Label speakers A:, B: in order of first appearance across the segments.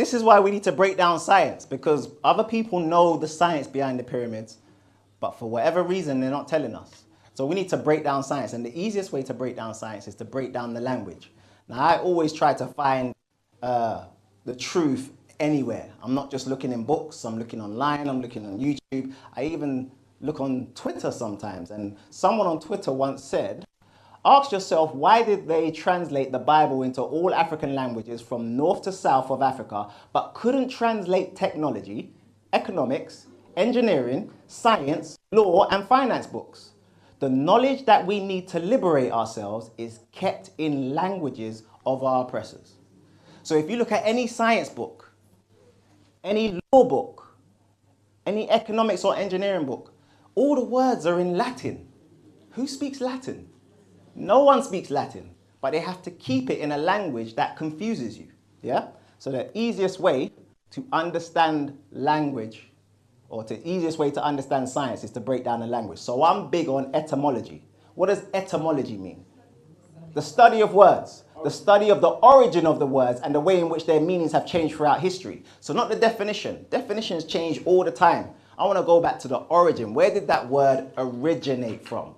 A: this is why we need to break down science, because other people know the science behind the pyramids, but for whatever reason, they're not telling us. So we need to break down science, and the easiest way to break down science is to break down the language. Now, I always try to find the truth anywhere. I'm not just looking in books, I'm looking online, I'm looking on YouTube. I even look on Twitter sometimes, and someone on Twitter once said, ask yourself, why did they translate the Bible into all African languages from north to south of Africa, but couldn't translate technology, economics, engineering, science, law, and finance books? The knowledge that we need to liberate ourselves is kept in languages of our oppressors. So if you look at any science book, any law book, any economics or engineering book, all the words are in Latin. Who speaks Latin? No one speaks Latin, but they have to keep it in a language that confuses you. Yeah? So the easiest way to understand language, or the easiest way to understand science, is to break down the language. So I'm big on etymology. What does etymology mean? The study of words, the study of the origin of the words and the way in which their meanings have changed throughout history. So not the definition. Definitions change all the time. I want to go back to the origin. Where did that word originate from?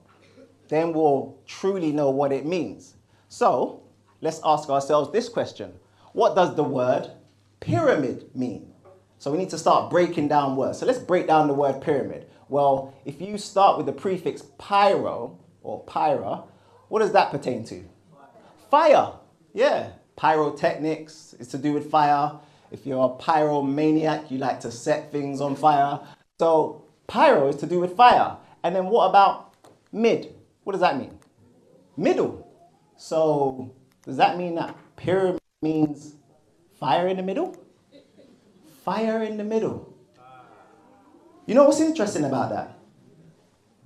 A: Then we'll truly know what it means. So let's ask ourselves this question. What does the word pyramid mean? So we need to start breaking down words. So let's break down the word pyramid. Well, if you start with the prefix pyro or pyra, what does that pertain to? Fire. Yeah. Pyrotechnics is to do with fire. If you're a pyromaniac, you like to set things on fire. So pyro is to do with fire. And then what about mid? What does that mean? Middle. So does that mean that pyramid means fire in the middle? Fire in the middle. You know what's interesting about that?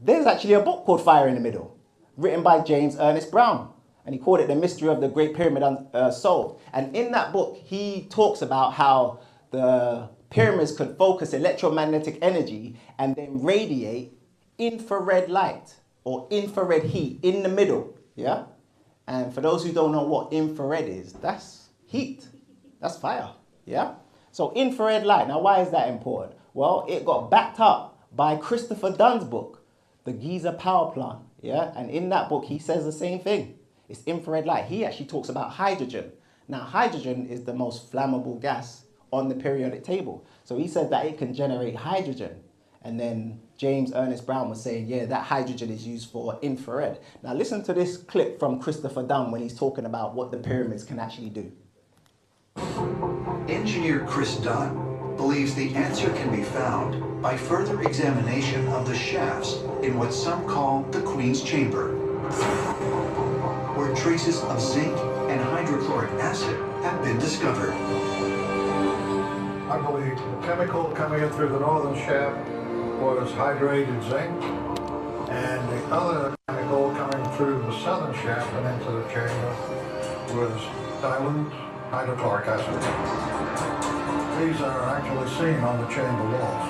A: There's actually a book called Fire in the Middle, written by James Ernest Brown. And he called it The Mystery of the Great Pyramid Unsolved. And in that book, he talks about how the pyramids could focus electromagnetic energy and then radiate infrared light or infrared heat in the middle. Yeah? And for those who don't know what infrared is, that's heat. That's fire. Yeah? So infrared light. Now, why is that important? Well, it got backed up by Christopher Dunn's book, The Giza Power Plant. Yeah? And in that book, he says the same thing. It's infrared light. He actually talks about hydrogen. Now, hydrogen is the most flammable gas on the periodic table. So he said that it can generate hydrogen. And then James Ernest Brown was saying, yeah, that hydrogen is used for infrared. Now, listen to this clip from Christopher Dunn when he's talking about what the pyramids can actually do.
B: Engineer Chris Dunn believes the answer can be found by further examination of the shafts in what some call the Queen's Chamber, where traces of zinc and hydrochloric acid have been discovered.
C: I believe the chemical coming in through the northern shaft was hydrated zinc, and the other chemical coming through the southern shaft and into the chamber was dilute hydrochloric acid. These are actually seen on the chamber walls.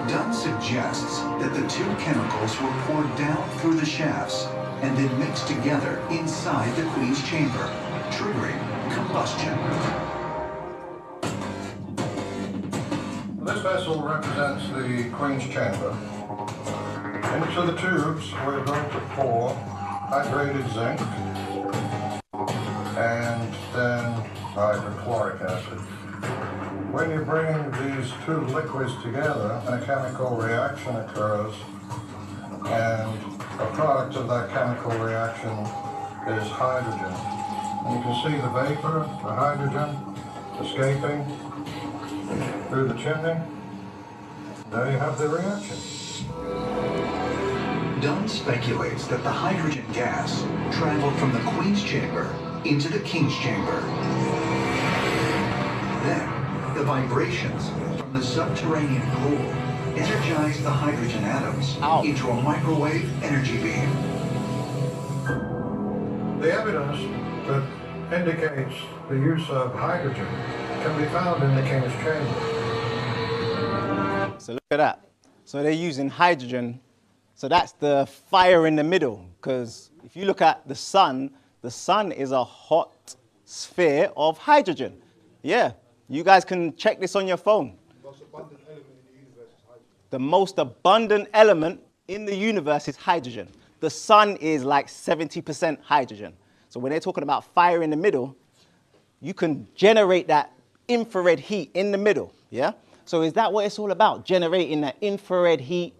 B: Dunn suggests that the two chemicals were poured down through the shafts and then mixed together inside the Queen's Chamber, triggering combustion.
C: This vessel represents the Queen's Chamber. Into the tubes we're going to pour hydrated zinc and then hydrochloric acid. When you bring these two liquids together, a chemical reaction occurs, and a product of that chemical reaction is hydrogen. And you can see the vapor, the hydrogen, escaping through the chimney. There you have the reaction.
B: Dunn speculates that the hydrogen gas traveled from the Queen's Chamber into the King's Chamber. Then, the vibrations from the subterranean pool energized the hydrogen atoms into a microwave energy beam.
C: The evidence that indicates the use of hydrogen can be found in the King's Chamber.
A: So look at that. So they're using hydrogen. So that's the fire in the middle. Because if you look at the sun is a hot sphere of hydrogen. Yeah, you guys can check this on your phone. The most abundant element in the universe is hydrogen. The sun is like 70% hydrogen. So when they're talking about fire in the middle, you can generate that infrared heat in the middle, yeah? So is that what it's all about? Generating that infrared heat,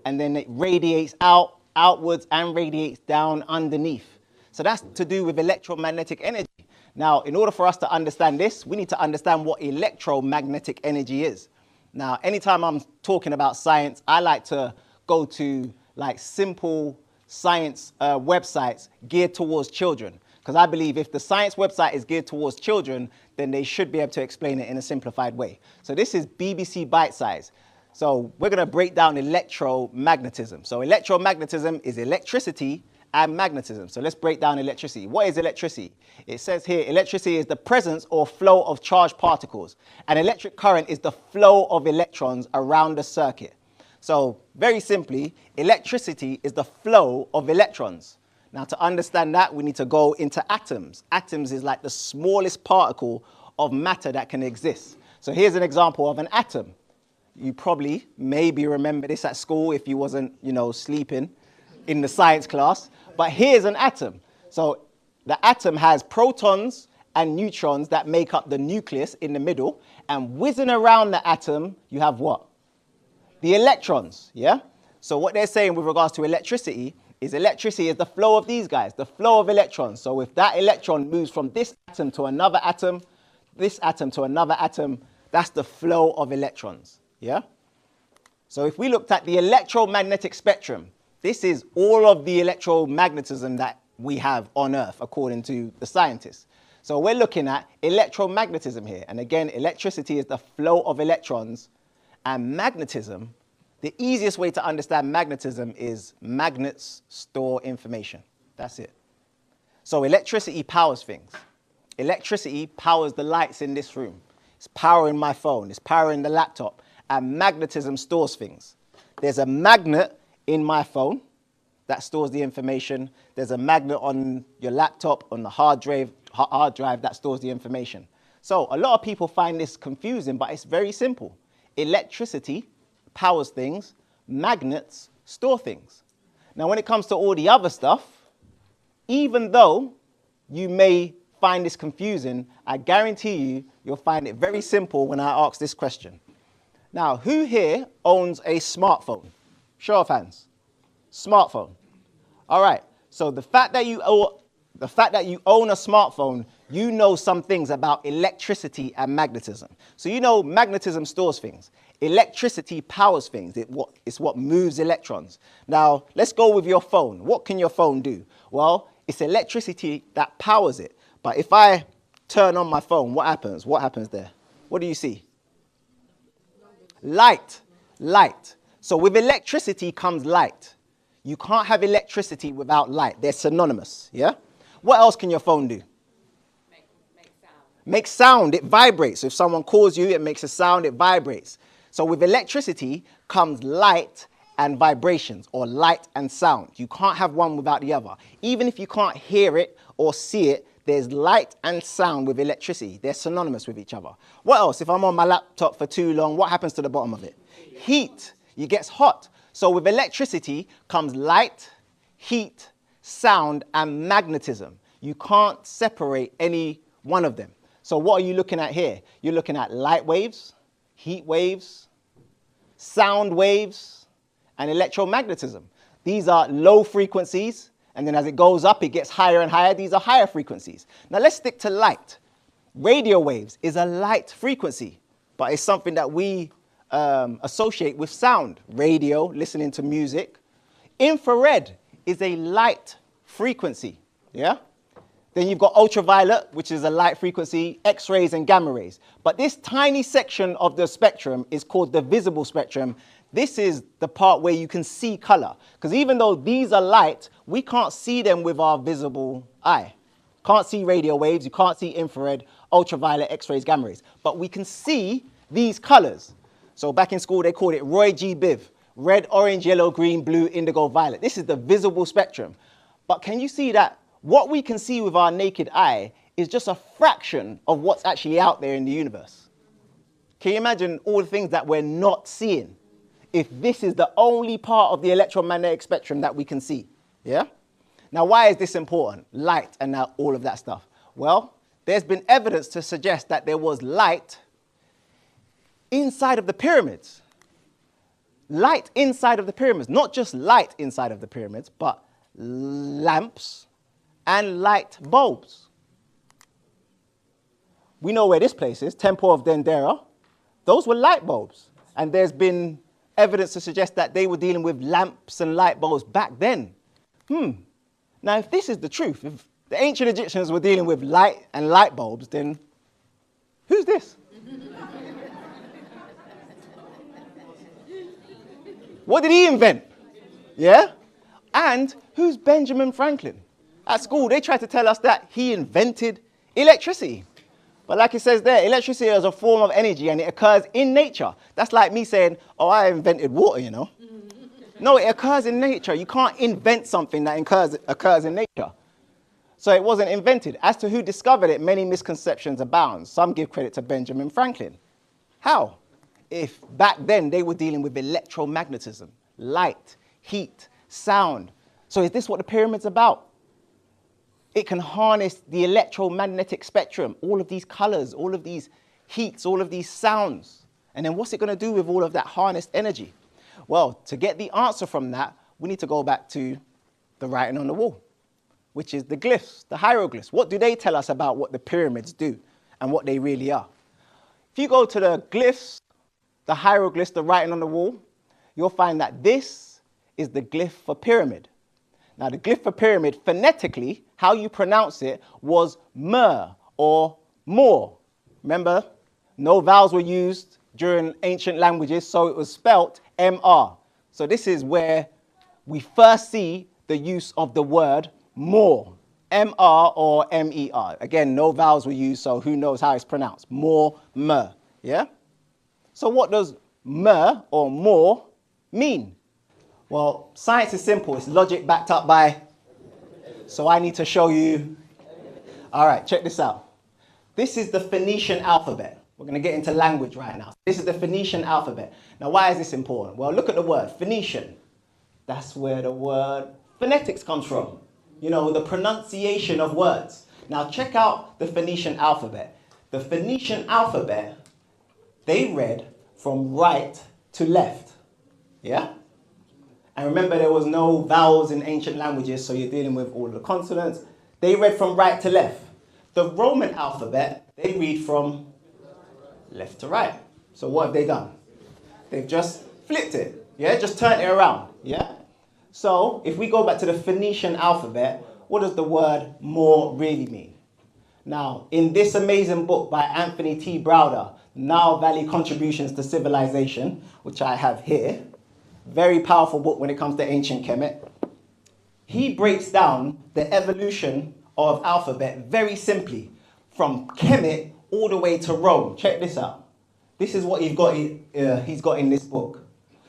A: and then it radiates outwards and radiates down underneath. So that's to do with electromagnetic energy. Now, in order for us to understand this, we need to understand what electromagnetic energy is. Now, anytime I'm talking about science, I like to go to like simple science websites geared towards children. Because I believe if the science website is geared towards children, then they should be able to explain it in a simplified way. So this is BBC Bite Size. So we're going to break down electromagnetism. So electromagnetism is electricity and magnetism. So let's break down electricity. What is electricity? It says here, electricity is the presence or flow of charged particles. And electric current is the flow of electrons around the circuit. So very simply, electricity is the flow of electrons. Now to understand that, we need to go into atoms. Atoms is like the smallest particle of matter that can exist. So here's an example of an atom. You probably maybe remember this at school if you wasn't, sleeping in the science class. But here's an atom. So the atom has protons and neutrons that make up the nucleus in the middle. And whizzing around the atom, you have what? The electrons, yeah? So what they're saying with regards to electricity is the flow of these guys, the flow of electrons. So if that electron moves from this atom to another atom, this atom to another atom, that's the flow of electrons, yeah? So if we looked at the electromagnetic spectrum, this is all of the electromagnetism that we have on Earth, according to the scientists. So we're looking at electromagnetism here. And again, electricity is the flow of electrons, and magnetism, the easiest way to understand magnetism is magnets store information. That's it. So electricity powers things. Electricity powers the lights in this room. It's powering my phone. It's powering the laptop. And magnetism stores things. There's a magnet in my phone that stores the information. There's a magnet on your laptop, on the hard drive that stores the information. So a lot of people find this confusing, but it's very simple. Electricity powers things, magnets store things. Now, when it comes to all the other stuff, even though you may find this confusing, I guarantee you'll find it very simple when I ask this question. Now, who here owns a smartphone? Show of hands. Smartphone. All right. So the fact that you own a smartphone, you know some things about electricity and magnetism. So you know magnetism stores things. Electricity powers things. It's what moves electrons. Now, let's go with your phone. What can your phone do? Well, it's electricity that powers it. But if I turn on my phone, what happens? What happens there? What do you see? Light. Light. So with electricity comes light. You can't have electricity without light. They're synonymous, yeah? What else can your phone do?
D: Make sound.
A: Make sound. It vibrates. So if someone calls you, it makes a sound, it vibrates. So with electricity comes light and vibrations, or light and sound. You can't have one without the other. Even if you can't hear it or see it, there's light and sound with electricity. They're synonymous with each other. What else? If I'm on my laptop for too long, what happens to the bottom of it? Heat. It gets hot. So with electricity comes light, heat, sound, and magnetism. You can't separate any one of them. So what are you looking at here? You're looking at light waves, heat waves, sound waves, and electromagnetism. These are low frequencies, and then as it goes up, it gets higher and higher. These are higher frequencies. Now let's stick to light. Radio waves is a light frequency, but it's something that we associate with sound. Radio, listening to music. Infrared is a light frequency, yeah? Then you've got ultraviolet, which is a light frequency, X-rays and gamma rays. But this tiny section of the spectrum is called the visible spectrum. This is the part where you can see color. Because even though these are light, we can't see them with our visible eye. Can't see radio waves, you can't see infrared, ultraviolet, X-rays, gamma rays. But we can see these colors. So back in school, they called it Roy G. Biv. Red, orange, yellow, green, blue, indigo, violet. This is the visible spectrum. But can you see that what we can see with our naked eye is just a fraction of what's actually out there in the universe. Can you imagine all the things that we're not seeing if this is the only part of the electromagnetic spectrum that we can see? Yeah? Now, why is this important? Light and now all of that stuff. Well, there's been evidence to suggest that there was light inside of the pyramids. Light inside of the pyramids, not just light inside of the pyramids, but lamps and light bulbs. We know where this place is, Temple of Dendera. Those were light bulbs. And there's been evidence to suggest that they were dealing with lamps and light bulbs back then. Now, if this is the truth, if the ancient Egyptians were dealing with light and light bulbs, then who's this? What did he invent? Yeah? And who's Benjamin Franklin? At school, they tried to tell us that he invented electricity. But like it says there, electricity is a form of energy and it occurs in nature. That's like me saying, oh, I invented water, you know. No, it occurs in nature. You can't invent something that occurs in nature. So it wasn't invented. As to who discovered it, many misconceptions abound. Some give credit to Benjamin Franklin. How? If back then they were dealing with electromagnetism, light, heat, sound. So is this what the pyramid's about? It can harness the electromagnetic spectrum, all of these colors, all of these heats, all of these sounds. And then what's it going to do with all of that harnessed energy? Well, to get the answer from that, we need to go back to the writing on the wall, which is the glyphs, the hieroglyphs. What do they tell us about what the pyramids do and what they really are? If you go to the glyphs, the hieroglyphs, the writing on the wall, you'll find that this is the glyph for pyramid. Now, the glyph for pyramid, phonetically, how you pronounce it was mer or more. Remember, no vowels were used during ancient languages, so it was spelt M-R. So this is where we first see the use of the word more, M-R or M-E-R. Again, no vowels were used, so who knows how it's pronounced? More, mer, yeah? So what does mer or more mean? Well, science is simple. It's logic backed up by... So I need to show you... All right, check this out. This is the Phoenician alphabet. We're going to get into language right now. This is the Phoenician alphabet. Now, why is this important? Well, look at the word Phoenician. That's where the word phonetics comes from. You know, the pronunciation of words. Now, check out the Phoenician alphabet. The Phoenician alphabet, they read from right to left. Yeah? And remember, there was no vowels in ancient languages, so you're dealing with all the consonants. They read from right to left. The Roman alphabet, they read from left to right. So what have they done? They've just flipped it, yeah? Just turned it around, yeah? So if we go back to the Phoenician alphabet, what does the word more really mean? Now, in this amazing book by Anthony T. Browder, Nile Valley Contributions to Civilization, which I have here, very powerful book when it comes to Ancient Kemet, he breaks down the evolution of alphabet very simply from Kemet all the way to Rome. Check this out. This is what he's got in this book.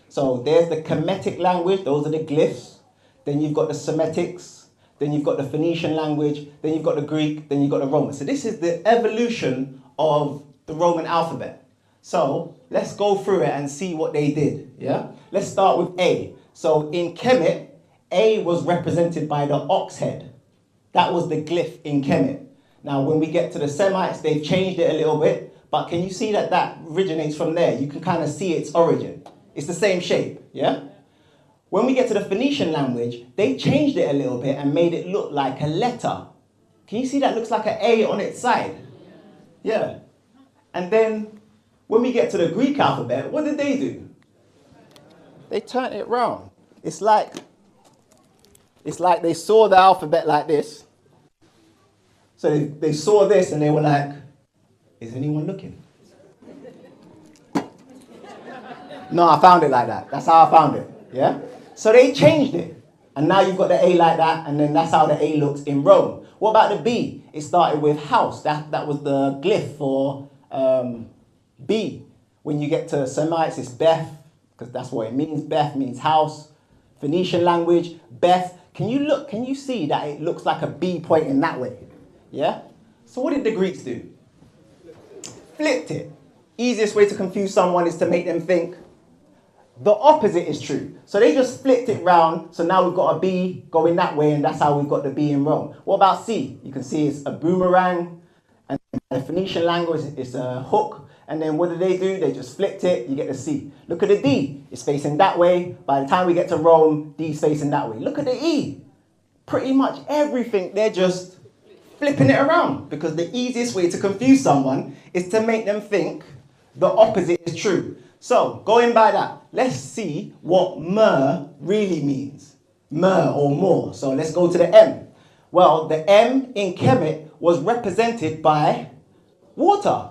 A: So there's the Kemetic language, those are the glyphs. Then you've got the Semitics. Then you've got the Phoenician language. Then you've got the Greek. Then you've got the Roman. So this is the evolution of the Roman alphabet. So let's go through it and see what they did. Yeah. Let's start with A. So in Kemet, A was represented by the ox head. That was the glyph in Kemet. Now, when we get to the Semites, they've changed it a little bit. But can you see that that originates from there? You can kind of see its origin. It's the same shape. Yeah. When we get to the Phoenician language, they changed it a little bit and made it look like a letter. Can you see that looks like an A on its side? Yeah. And then when we get to the Greek alphabet, what did they do? They turned it round. It's like they saw the alphabet like this. So they saw this and they were like, is anyone looking? No, I found it like that. That's how I found it. Yeah? So they changed it. And now you've got the A like that, and then that's how the A looks in Rome. What about the B? It started with house. That was the glyph for B. When you get to Semites, it's Beth, because that's what it means. Beth means house. Phoenician language, Beth. Can you see that it looks like a B pointing that way? Yeah? So what did the Greeks do? Flipped it. Easiest way to confuse someone is to make them think the opposite is true. So they just flipped it round. So now we've got a B going that way, and that's how we've got the B in Rome. What about C? You can see it's a boomerang, and in the Phoenician language, it's a hook. And then what did they do? They just flipped it, you get the C. Look at the D, it's facing that way. By the time we get to Rome, D's facing that way. Look at the E. Pretty much everything, they're just flipping it around, because the easiest way to confuse someone is to make them think the opposite is true. So, going by that, let's see what myrrh really means. Myrrh or more. So let's go to the M. Well, the M in Kemet was represented by water.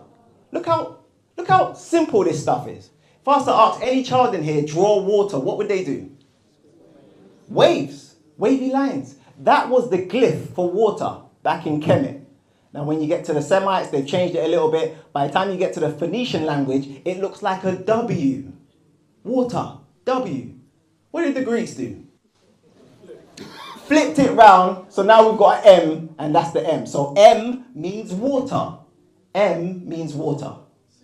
A: Look how simple this stuff is. If I was to ask any child in here, draw water, what would they do? Waves, wavy lines. That was the glyph for water back in Kemet. Now when you get to the Semites, they've changed it a little bit. By the time you get to the Phoenician language, it looks like a W. Water, W. What did the Greeks do? Flipped it round, so now we've got an M, and that's the M. So M means water. M means water.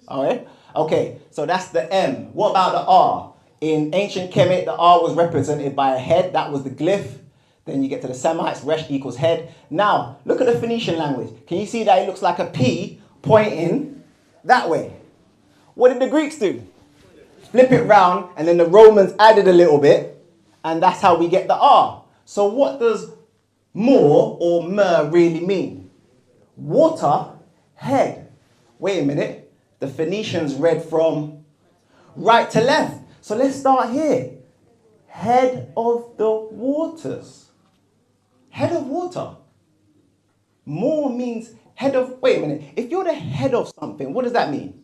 A: All right? Okay, so that's the M. What about the R? In ancient Kemet, the R was represented by a head. That was the glyph. Then you get to the Semites, resh equals head. Now, look at the Phoenician language. Can you see that it looks like a P pointing that way? What did the Greeks do? Flip it round, and then the Romans added a little bit, and that's how we get the R. So what does more or myrrh really mean? Water, head. Wait a minute. The Phoenicians read from right to left. So let's start here. Head of the waters. Head of water. More means head of, wait a minute. If you're the head of something, what does that mean?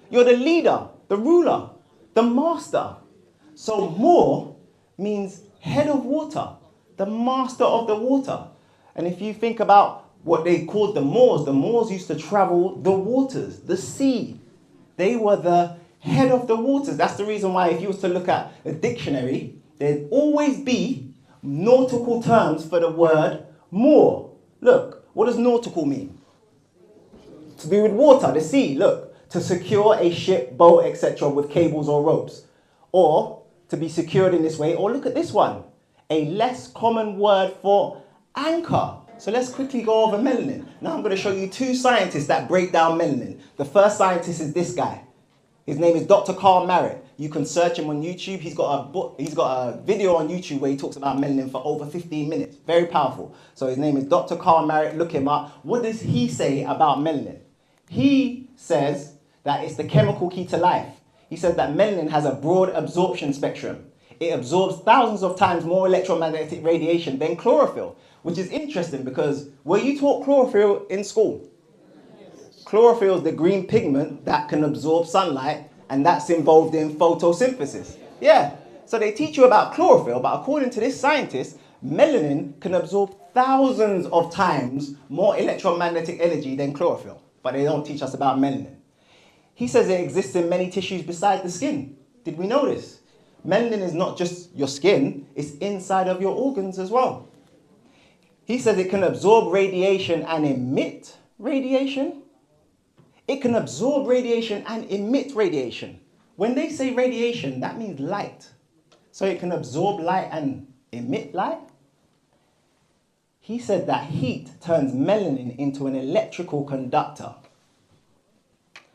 A: You're the leader, the ruler, the master. So more means head of water, the master of the water. And if you think about what they called the Moors used to travel the waters, the sea. They were the head of the waters. That's the reason why if you was to look at a dictionary, there'd always be nautical terms for the word Moor. Look, what does nautical mean? To do with water, the sea. Look, to secure a ship, boat, etc. with cables or ropes. Or to be secured in this way. Or look at this one. A less common word for anchor. So let's quickly go over melanin. Now I'm going to show you two scientists that break down melanin. The first scientist is this guy. His name is Dr. Carl Merritt. You can search him on YouTube. He's got a video on YouTube where he talks about melanin for over 15 minutes. Very powerful. So his name is Dr. Carl Merritt. Look him up. What does he say about melanin? He says that it's the chemical key to life. He says that melanin has a broad absorption spectrum. It absorbs thousands of times more electromagnetic radiation than chlorophyll, which is interesting because were you taught chlorophyll in school? Chlorophyll is the green pigment that can absorb sunlight, and that's involved in photosynthesis. Yeah, so they teach you about chlorophyll, but according to this scientist, melanin can absorb thousands of times more electromagnetic energy than chlorophyll, but they don't teach us about melanin. He says it exists in many tissues besides the skin. Did we know this? Melanin is not just your skin, it's inside of your organs as well. He says it can absorb radiation and emit radiation. It can absorb radiation and emit radiation. When they say radiation, that means light. So it can absorb light and emit light. He said that heat turns melanin into an electrical conductor.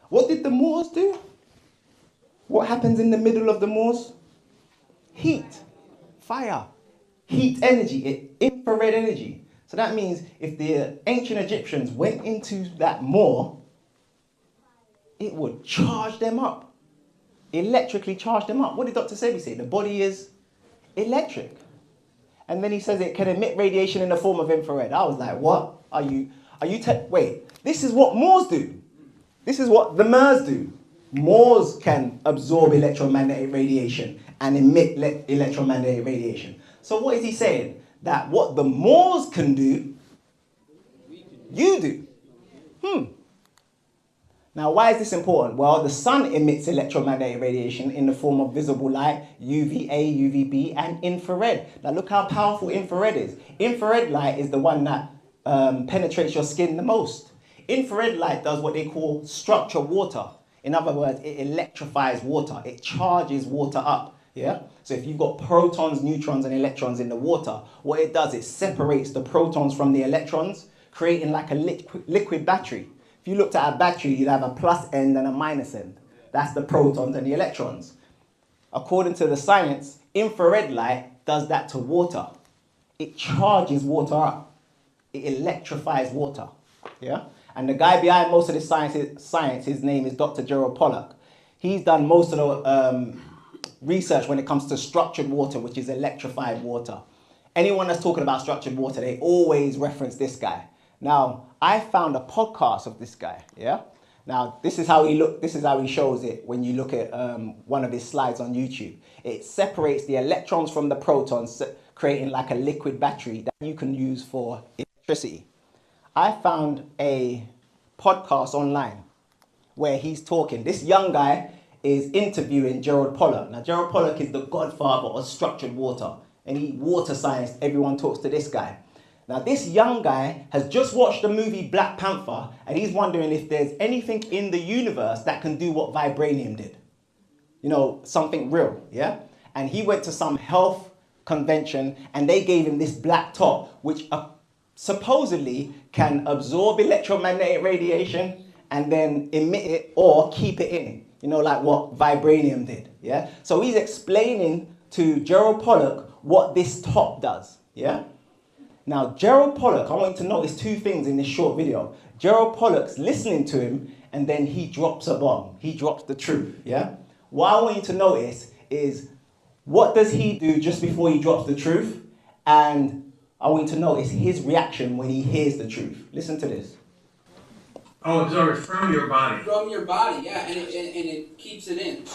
A: What did the Moors do? What happens in the middle of the Moors? Heat, fire, heat energy, infrared energy. So that means if the ancient Egyptians went into that Moor, it would charge them up, electrically charge them up. What did Dr. Sebi say? The body is electric. And then he says it can emit radiation in the form of infrared. I was like, what? Wait, this is what Moors do. This is what the Moors do. Moors can absorb electromagnetic radiation and emit electromagnetic radiation. So what is he saying? That what the Moors can do, you do. Now, why is this important? Well, the sun emits electromagnetic radiation in the form of visible light, UVA, UVB, and infrared. Now, look how powerful infrared is. Infrared light is the one that penetrates your skin the most. Infrared light does what they call structure water. In other words, it electrifies water. It charges water up. Yeah. So if you've got protons, neutrons, and electrons in the water, what it does, it separates the protons from the electrons, creating like a liquid battery. If you looked at a battery, you'd have a plus end and a minus end. That's the protons and the electrons. According to the science, infrared light does that to water. It charges water up. It electrifies water. Yeah? And the guy behind most of this science, his name is Dr. Gerald Pollack. He's done most of the research when it comes to structured water, which is electrified water. Anyone that's talking about structured water, they always reference this guy. Now, I found a podcast of this guy, yeah? Now, this is how he shows it when you look at one of his slides on YouTube. It separates the electrons from the protons, creating like a liquid battery that you can use for electricity. I found a podcast online where he's talking. This young guy is interviewing Gerald Pollack. Now, Gerald Pollack is the godfather of structured water. Any water science, everyone talks to this guy. Now, this young guy has just watched the movie Black Panther, and he's wondering if there's anything in the universe that can do what vibranium did. You know, something real, yeah? And he went to some health convention, and they gave him this black top, which supposedly can absorb electromagnetic radiation and then emit it or keep it in. You know, like what vibranium did, yeah? So he's explaining to Gerald Pollack what this top does, yeah? Now, Gerald Pollack, I want you to notice two things in this short video. Gerald Pollack's listening to him, and then he drops a bomb. He drops the truth, yeah? What I want you to notice is, what does he do just before he drops the truth? And I want you to notice his reaction when he hears the truth. Listen to this.
E: Oh, absorb it from your body.
F: From your body, yeah, and it keeps it in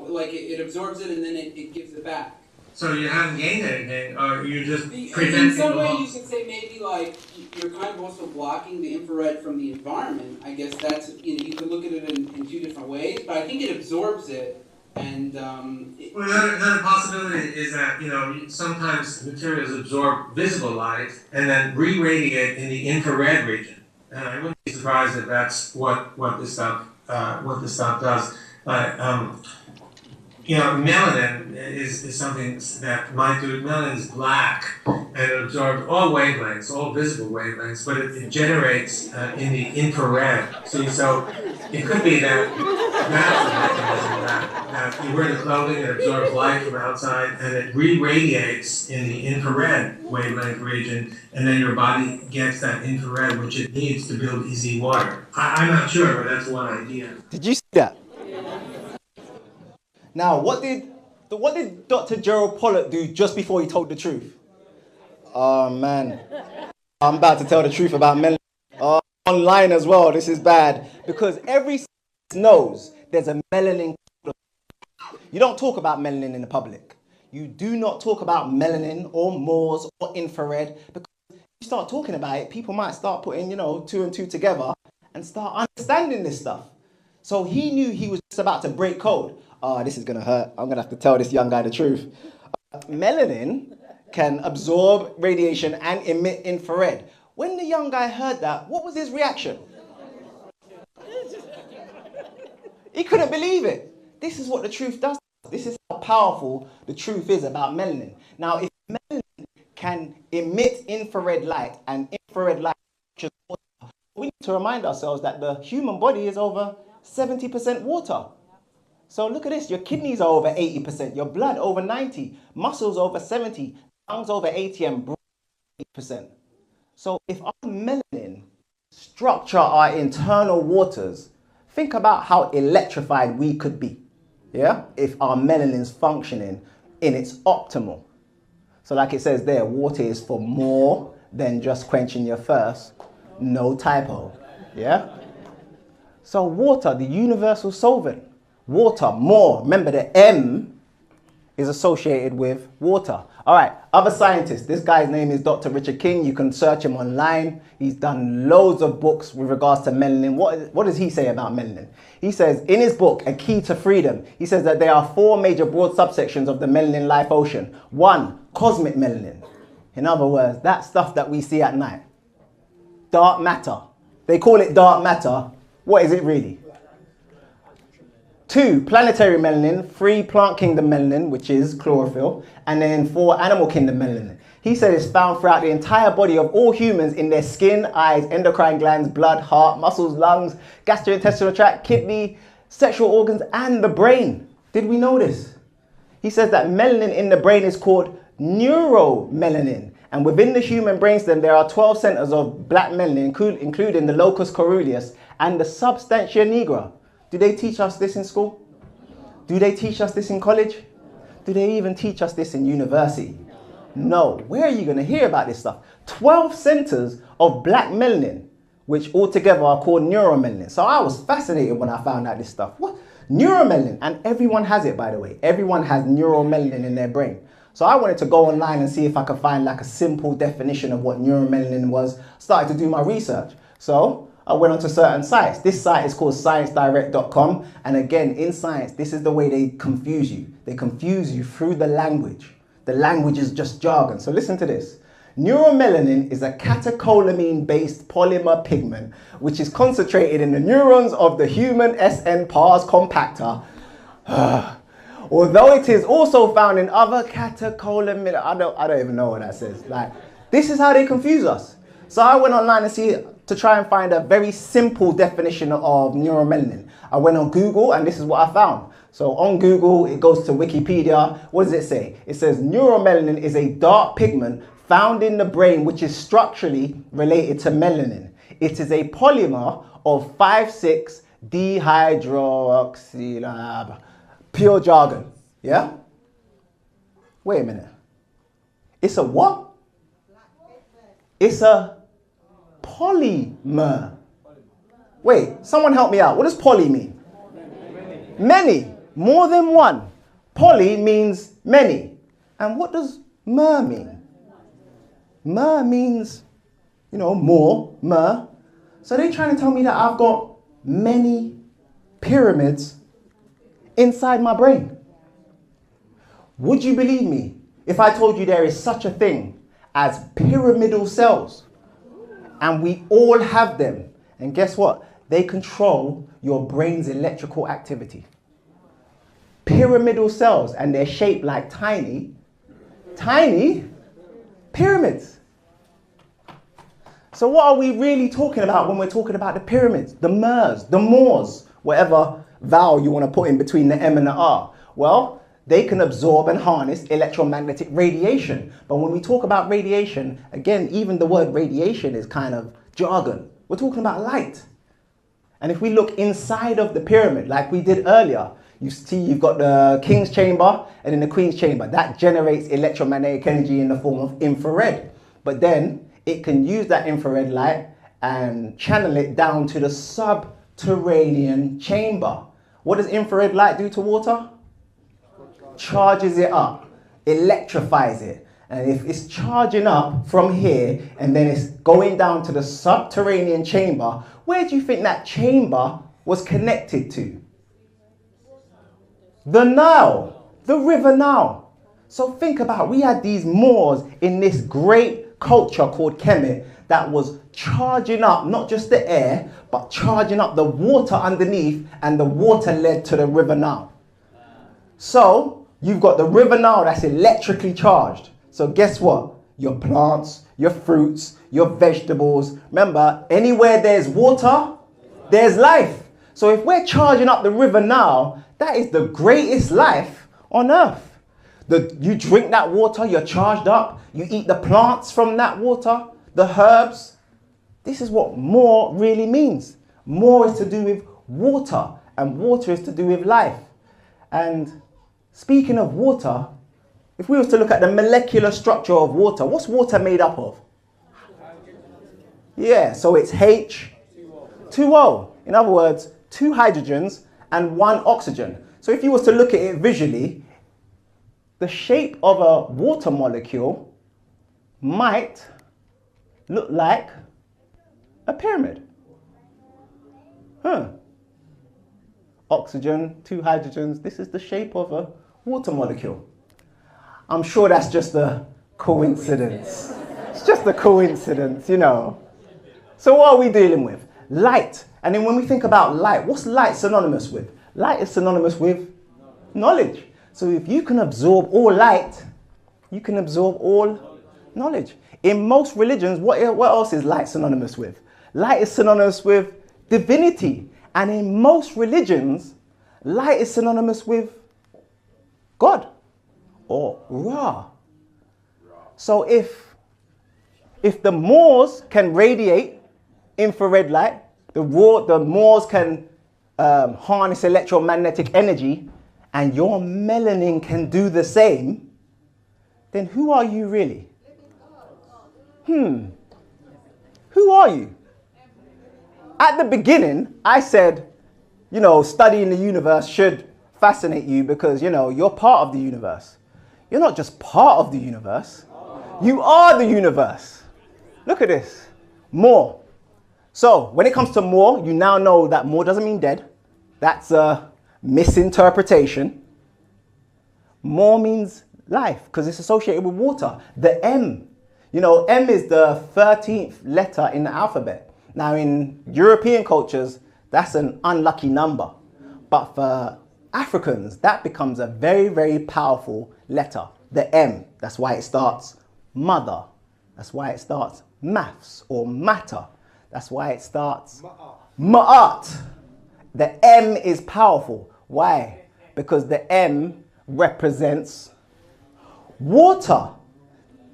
F: like it absorbs it and then it gives it back.
E: So you haven't gained anything, or you're just preventing.
F: In some way, you could say maybe like you're kind of also blocking the infrared from the environment. I guess that's, you know, you could look at it in two different ways, but I think it absorbs it. And
E: well, another possibility is that, you know, sometimes materials absorb visible light and then re-radiate in the infrared region. And I wouldn't be surprised if that's what this stuff does. But you know, melanin is something that might do it. Melanin is black and it absorbs all wavelengths, all visible wavelengths, but it generates in the infrared. See, so it could be that that's the mechanism that you wear the clothing that absorbs light from outside and it re-radiates in the infrared wavelength region, and then your body gets that infrared which it needs to build easy water. I'm not sure, but that's one idea.
A: Did you see that? Now, what did Dr. Gerald Pollack do just before he told the truth? Oh, man. I'm about to tell the truth about melanin. Online as well, this is bad. Because every scientist knows there's a melanin. You don't talk about melanin in the public. You do not talk about melanin or Moors or infrared. Because if you start talking about it, people might start putting, you know, two and two together and start understanding this stuff. So he knew he was just about to break code. This is going to hurt. I'm going to have to tell this young guy the truth. Melanin can absorb radiation and emit infrared. When the young guy heard that, what was his reaction? He couldn't believe it. This is what the truth does. This is how powerful the truth is about melanin. Now, if melanin can emit infrared light and infrared light, we need to remind ourselves that the human body is over 70% water. So look at this, your kidneys are over 80%, your blood over 90%, muscles over 70%, lungs over 80%, and brain 80%. So if our melanin structure our internal waters, think about how electrified we could be, yeah? If our melanin's functioning in its optimal. So like it says there, water is for more than just quenching your thirst, no typo, yeah? So water, the universal solvent. Water, more. Remember, the M is associated with water. All right, other scientists. This guy's name is Dr. Richard King. You can search him online. He's done loads of books with regards to melanin. What does he say about melanin? He says, in his book, A Key to Freedom, he says that there are 4 major broad subsections of the melanin life ocean. 1, cosmic melanin. In other words, that stuff that we see at night. dark matter. They call it dark matter. What is it really? 2, planetary melanin. 3, plant kingdom melanin, which is chlorophyll. And then 4, animal kingdom melanin. He said it's found throughout the entire body of all humans in their skin, eyes, endocrine glands, blood, heart, muscles, lungs, gastrointestinal tract, kidney, sexual organs, and the brain. Did we know this? He says that melanin in the brain is called neuromelanin. And within the human brainstem, there are 12 centers of black melanin, including the locus coeruleus and the substantia nigra. Do they teach us this in school? Do they teach us this in college? Do they even teach us this in university? No. Where are you going to hear about this stuff? 12 centers of black melanin, which altogether are called neuromelanin. So I was fascinated when I found out this stuff. What? Neuromelanin. And everyone has it, by the way. Everyone has neuromelanin in their brain. So I wanted to go online and see if I could find like a simple definition of what neuromelanin was. Started to do my research. So I went onto certain sites. This site is called sciencedirect.com. And again, in science, this is the way they confuse you. They confuse you through the language. The language is just jargon. So listen to this. Neuromelanin is a catecholamine-based polymer pigment which is concentrated in the neurons of the human SN pars compactor. Although it is also found in other catecholamine, I don't even know what that says. Like, this is how they confuse us. So I went online to try and find a very simple definition of neuromelanin. I went on Google and this is what I found. So on Google, it goes to Wikipedia. What does it say? It says neuromelanin is a dark pigment found in the brain which is structurally related to melanin. It is a polymer of 5,6-dehydroxy, pure jargon. Yeah? Wait a minute. It's a what? It's a polymer. Wait, someone help me out. What does poly mean? Many. More than one. Poly means many. And what does mer mean? Mer means, you know, more, mer. So they're trying to tell me that I've got many pyramids inside my brain. Would you believe me if I told you there is such a thing as pyramidal cells? And we all have them. And guess what? They control your brain's electrical activity. Pyramidal cells, and they're shaped like tiny pyramids. So what are we really talking about when we're talking about the pyramids, the mers, the mors, whatever vowel you want to put in between the M and the R? Well, they can absorb and harness electromagnetic radiation. But when we talk about radiation, again, even the word radiation is kind of jargon. We're talking about light. And if we look inside of the pyramid, like we did earlier, you see you've got the king's chamber and then the queen's chamber. That generates electromagnetic energy in the form of infrared. But then it can use that infrared light and channel it down to the subterranean chamber. What does infrared light do to water? Charges it up, electrifies it. And if it's charging up from here and then it's going down to the subterranean chamber, where do you think that chamber was connected to? The Nile, the River Nile. So think about, we had these Moors in this great culture called Kemet that was charging up not just the air, but charging up the water underneath, and the water led to the River Nile. So you've got the River Nile that's electrically charged. So guess what? Your plants, your fruits, your vegetables. Remember, anywhere there's water, there's life. So if we're charging up the River Nile, that is the greatest life on earth. You drink that water, you're charged up. You eat the plants from that water, the herbs. This is what more really means. More is to do with water, and water is to do with life. And speaking of water, if we were to look at the molecular structure of water, what's water made up of? Yeah, so it's H2O. In other words, 2 hydrogens and 1 oxygen. So if you was to look at it visually, the shape of a water molecule might look like a pyramid. Oxygen, 2 hydrogens, this is the shape of a water molecule. I'm sure that's just a coincidence. It's just a coincidence, you know. So what are we dealing with? Light. And then when we think about light, what's light synonymous with? Light is synonymous with knowledge. So if you can absorb all light, you can absorb all knowledge. In most religions, what else is light synonymous with? Light is synonymous with divinity. And in most religions, light is synonymous with God or Ra. So if the Moors can radiate infrared light, the Moors can harness electromagnetic energy, and your melanin can do the same, then who are you really? Who are you? At the beginning, I said, studying the universe should fascinate you because, you're part of the universe. You're not just part of the universe. You are the universe. Look at this. More. So when it comes to more, you now know that more doesn't mean dead. That's a misinterpretation. More means life because it's associated with water. The M. M is the 13th letter in the alphabet. Now in European cultures, that's an unlucky number. But for Africans, that becomes a very, very powerful letter. The M. That's why it starts mother. That's why it starts maths or matter. That's why it starts ma'at. The M is powerful. Why? Because the M represents water.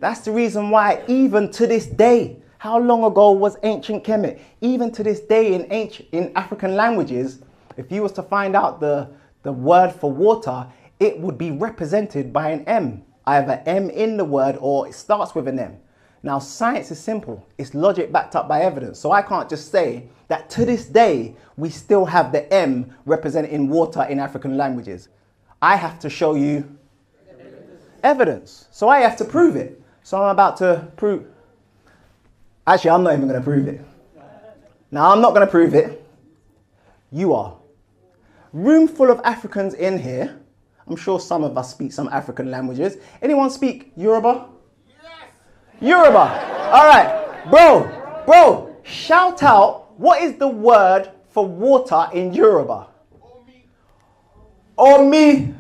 A: That's the reason why even to this day, how long ago was Ancient Kemet? Even to this day in African languages, if you was to find out the word for water, it would be represented by an M. Either M in the word or it starts with an M. Now science is simple. It's logic backed up by evidence. So I can't just say that to this day, we still have the M representing water in African languages. I have to show you evidence. So I have to prove it. So I'm about to prove. Actually, I'm not even going to prove it. Now, I'm not going to prove it. You are. Room full of Africans in here. I'm sure some of us speak some African languages. Anyone speak Yoruba? Yes. Yoruba. All right. Bro, shout out. What is the word for water in Yoruba? Omi.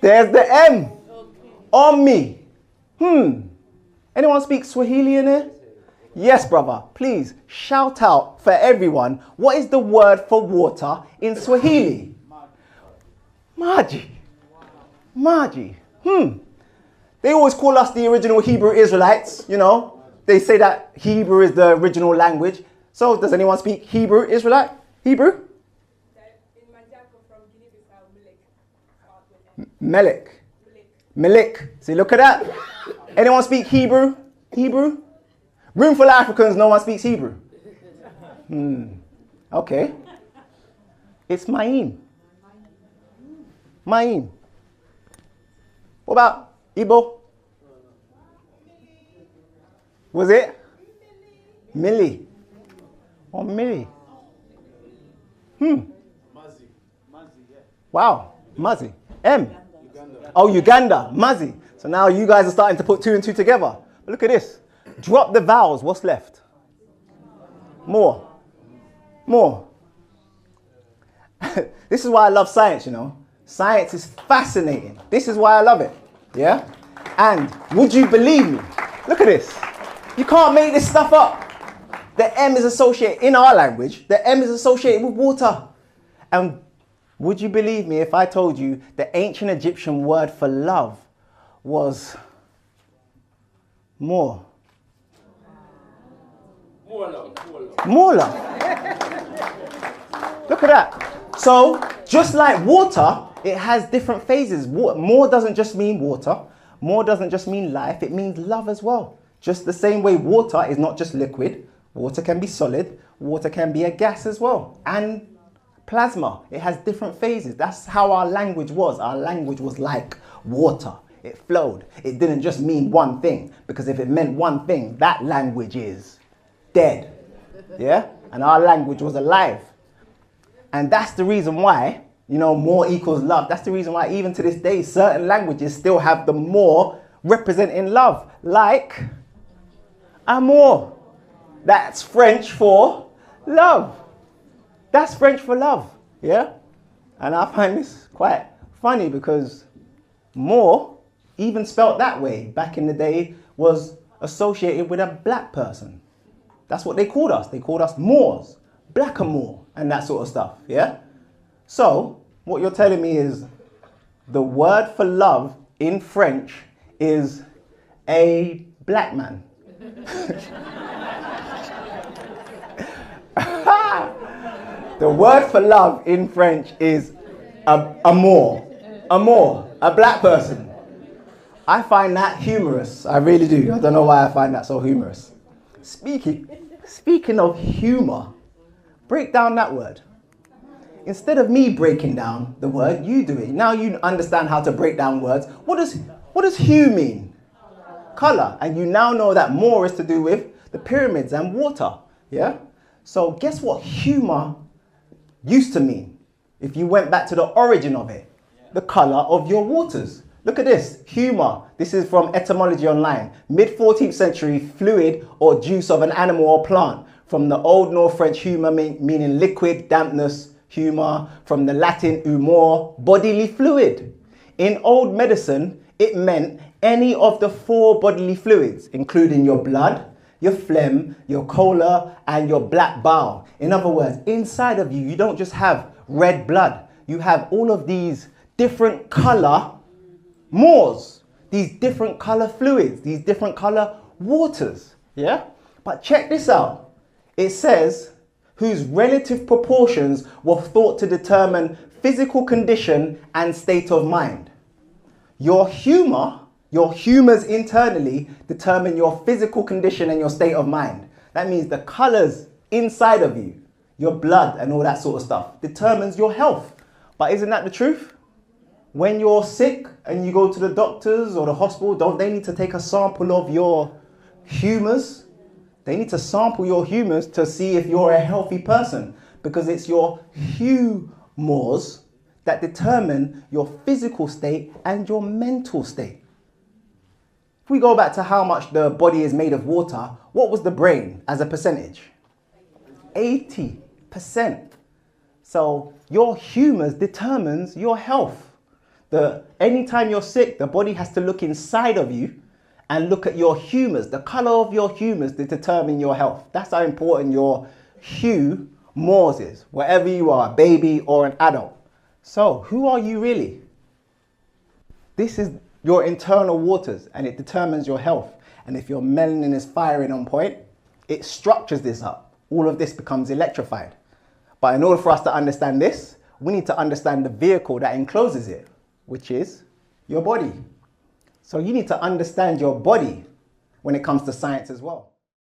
A: There's the M. Omi. Anyone speak Swahili in here? Yes, brother. Please shout out for everyone. What is the word for water in Swahili? Maji. Maji. They always call us the original Hebrew Israelites, They say that Hebrew is the original language. So does anyone speak Hebrew Israelite? Hebrew? Melek. Melek. See, look at that. Anyone speak Hebrew? Hebrew? Room full of Africans, no one speaks Hebrew. Okay. It's Maim. Maim. What about Igbo? Was it? Millie. Or Millie. Wow. Mazi. M. Oh, Uganda. Mazi. So now you guys are starting to put two and two together. But look at this. Drop the vowels. What's left? More. More. This is why I love science, Science is fascinating. This is why I love it. Yeah? And would you believe me? Look at this. You can't make this stuff up. The M is associated, in our language, the M is associated with water. And would you believe me if I told you the ancient Egyptian word for love was more? More love. More love. Look at that. So, just like water, it has different phases. More doesn't just mean water. More doesn't just mean life. It means love as well. Just the same way water is not just liquid. Water can be solid. Water can be a gas as well. And plasma. It has different phases. That's how our language was. Our language was like water. It flowed. It didn't just mean one thing. Because if it meant one thing, that language is dead. Yeah? And our language was alive. And that's the reason why, more equals love. That's the reason why even to this day, certain languages still have the more representing love. Like amor. That's French for love. That's French for love, yeah? And I find this quite funny because more, even spelt that way, back in the day, was associated with a black person. That's what they called us. They called us Moors, blackamoor, and that sort of stuff, yeah? So, what you're telling me is the word for love in French is a black man. The word for love in French is amour, a black person. I find that humorous. I really do. I don't know why I find that so humorous. Speaking of humor, break down that word. Instead of me breaking down the word, you do it. Now you understand how to break down words. What does hue mean? Color. And you now know that more is to do with the pyramids and water. Yeah? So guess what humor used to mean? If you went back to the origin of it, the color of your waters. Look at this, humor. This is from Etymology Online. Mid-14th century, fluid or juice of an animal or plant. From the Old North French humor meaning liquid, dampness, humor. From the Latin humor, bodily fluid. In old medicine, it meant any of the 4 bodily fluids, including your blood, your phlegm, your choler, and your black bile. In other words, inside of you, you don't just have red blood. You have all of these different color mores, these different color fluids, these different color waters. Yeah? But check this out. It says, whose relative proportions were thought to determine physical condition and state of mind. Your humors internally determine your physical condition and your state of mind. That means the colors inside of you, your blood and all that sort of stuff, determines your health. But isn't that the truth? When you're sick and you go to the doctors or the hospital, don't they need to take a sample of your humors? They need to sample your humors to see if you're a healthy person, because it's your humors that determine your physical state and your mental state. If we go back to how much the body is made of water, what was the brain as a percentage? 80%. So your humors determines your health. Anytime you're sick, the body has to look inside of you and look at your humors, the color of your humors to determine your health. That's how important your humors is, wherever you are, a baby or an adult. So who are you really? This is your internal waters and it determines your health. And if your melanin is firing on point, it structures this up. All of this becomes electrified. But in order for us to understand this, we need to understand the vehicle that encloses it, which is your body. So you need to understand your body when it comes to science as well.